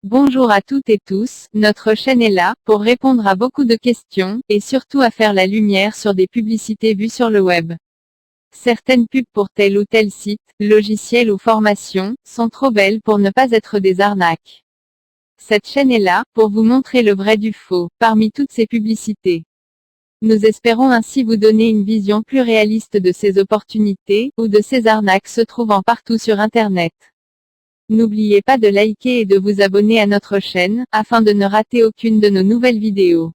Bonjour à toutes et tous, notre chaîne est là, pour répondre à beaucoup de questions, et surtout à faire la lumière sur des publicités vues sur le web. Certaines pubs pour tel ou tel site, logiciel ou formation, sont trop belles pour ne pas être des arnaques. Cette chaîne est là, pour vous montrer le vrai du faux, parmi toutes ces publicités. Nous espérons ainsi vous donner une vision plus réaliste de ces opportunités, ou de ces arnaques se trouvant partout sur Internet. N'oubliez pas de liker et de vous abonner à notre chaîne, afin de ne rater aucune de nos nouvelles vidéos.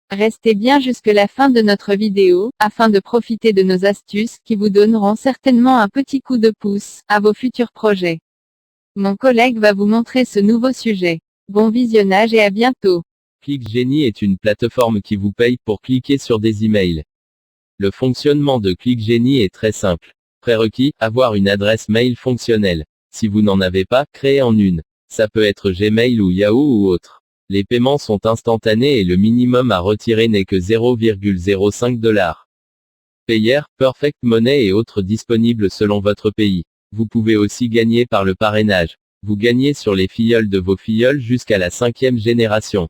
Restez bien jusque la fin de notre vidéo, afin de profiter de nos astuces, qui vous donneront certainement un petit coup de pouce, à vos futurs projets. Mon collègue va vous montrer ce nouveau sujet. Bon visionnage et à bientôt. ClickGenie est une plateforme qui vous paye pour cliquer sur des emails. Le fonctionnement de ClickGenie est très simple. Prérequis, avoir une adresse mail fonctionnelle. Si vous n'en avez pas, créez en une. Ça peut être Gmail ou Yahoo ou autre. Les paiements sont instantanés et le minimum à retirer n'est que 0,05 $. Payer, Perfect Money et autres disponibles selon votre pays. Vous pouvez aussi gagner par le parrainage. Vous gagnez sur les filleuls de vos filleuls jusqu'à la 5e génération.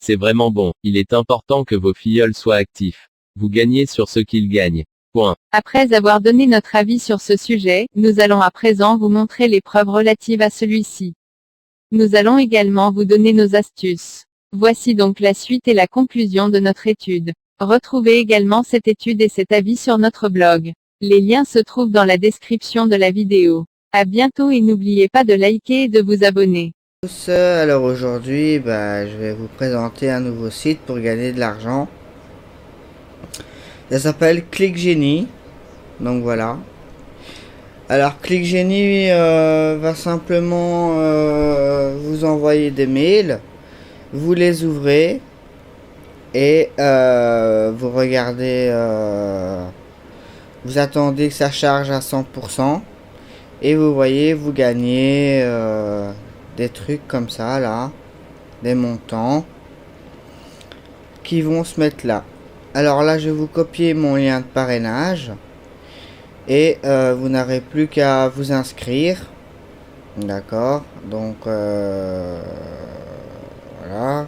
C'est vraiment bon, il est important que vos filleuls soient actifs. Vous gagnez sur ce qu'ils gagnent. Point. Après avoir donné notre avis sur ce sujet, nous allons à présent vous montrer les preuves relatives à celui-ci. Nous allons également vous donner nos astuces. Voici donc la suite et la conclusion de notre étude. Retrouvez également cette étude et cet avis sur notre blog. Les liens se trouvent dans la description de la vidéo. À bientôt et n'oubliez pas de liker et de vous abonner. Alors aujourd'hui, je vais vous présenter un nouveau site pour gagner de l'argent. Ça s'appelle ClickGenie. Donc voilà. Alors ClickGenie va simplement vous envoyer des mails. Vous les ouvrez et vous regardez. Vous attendez que ça charge à 100%. Et vous voyez, vous gagnez des trucs comme ça là, des montants qui vont se mettre là. Alors là, je vais vous copier mon lien de parrainage et vous n'aurez plus qu'à vous inscrire. D'accord, donc voilà.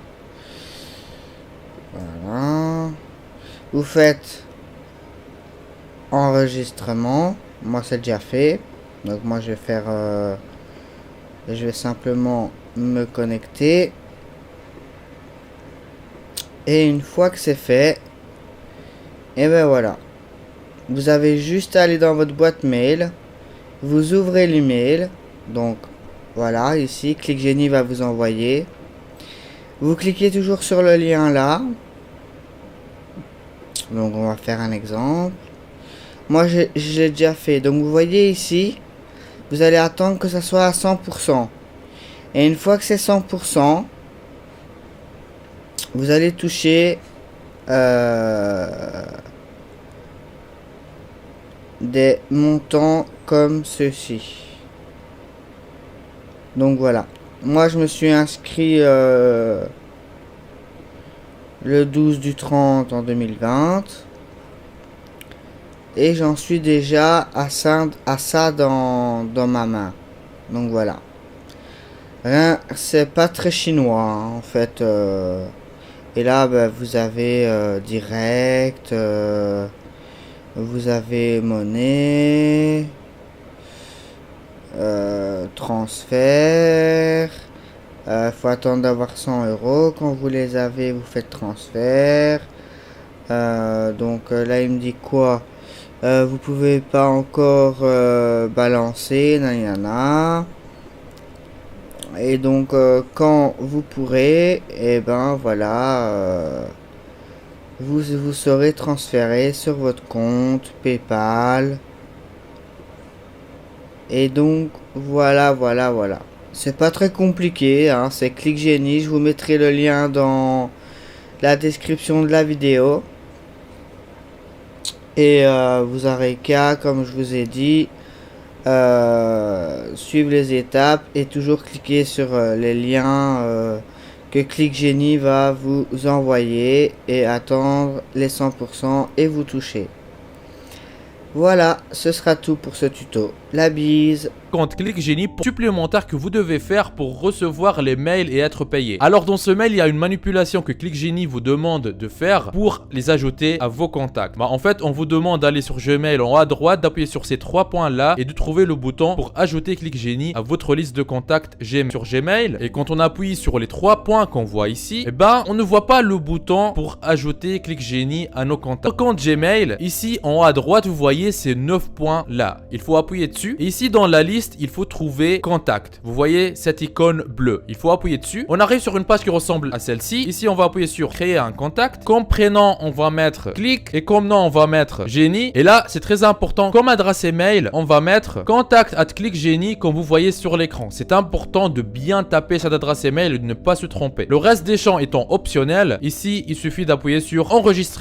Vous faites enregistrement. Moi, c'est déjà fait. Donc moi, je vais faire je vais simplement me connecter. Et une fois que c'est fait, et ben voilà. Vous avez juste à aller dans votre boîte mail. Vous ouvrez l'email. Donc voilà, ici, ClickGenie va vous envoyer. Vous cliquez toujours sur le lien là. Donc on va faire un exemple. Moi j'ai déjà fait. Donc vous voyez ici, vous allez attendre que ça soit à 100%. Et une fois que c'est 100%, vous allez toucher des montants comme ceci. Donc voilà. Moi je me suis inscrit le 12/30 en 2020. Et j'en suis déjà à ça dans ma main. Donc voilà. Rien, c'est pas très chinois hein, en fait. Et là, vous avez direct. Vous avez monnaie. Transfert. Faut attendre d'avoir 100 €. Quand vous les avez, vous faites transfert. Donc là, il me dit quoi? Vous pouvez pas encore balancer, nanana. Et donc quand vous pourrez, et ben voilà, vous serez transféré sur votre compte PayPal. Et donc voilà. C'est pas très compliqué, hein, c'est ClickGenie. Je vous mettrai le lien dans la description de la vidéo. Et vous aurez qu'à, comme je vous ai dit, suivre les étapes et toujours cliquer sur les liens que ClickGenie va vous envoyer et attendre les 100% et vous toucher. Voilà, ce sera tout pour ce tuto. La bise. Compte ClickGenie supplémentaire que vous devez faire pour recevoir les mails et être payé. Alors dans ce mail, il y a une manipulation que ClickGenie vous demande de faire pour les ajouter à vos contacts. En fait, on vous demande d'aller sur Gmail en haut à droite, d'appuyer sur ces 3 points là et de trouver le bouton pour ajouter ClickGenie à votre liste de contacts Gmail sur Gmail. Et quand on appuie sur les 3 points qu'on voit ici, on ne voit pas le bouton pour ajouter ClickGenie à nos contacts. Au compte Gmail, ici en haut à droite, vous voyez ces 9 points là. Il faut appuyer dessus. Et ici dans la liste, il faut trouver contact. Vous voyez cette icône bleue. Il faut appuyer dessus. On arrive sur une page qui ressemble à celle-ci. Ici, on va appuyer sur créer un contact. Comme prénom, on va mettre click. Et comme nom, on va mettre Genie. Et là, c'est très important. Comme adresse email, on va mettre contact@clickgenie comme vous voyez sur l'écran. C'est important de bien taper cette adresse email et de ne pas se tromper. Le reste des champs étant optionnels, ici, il suffit d'appuyer sur enregistrer.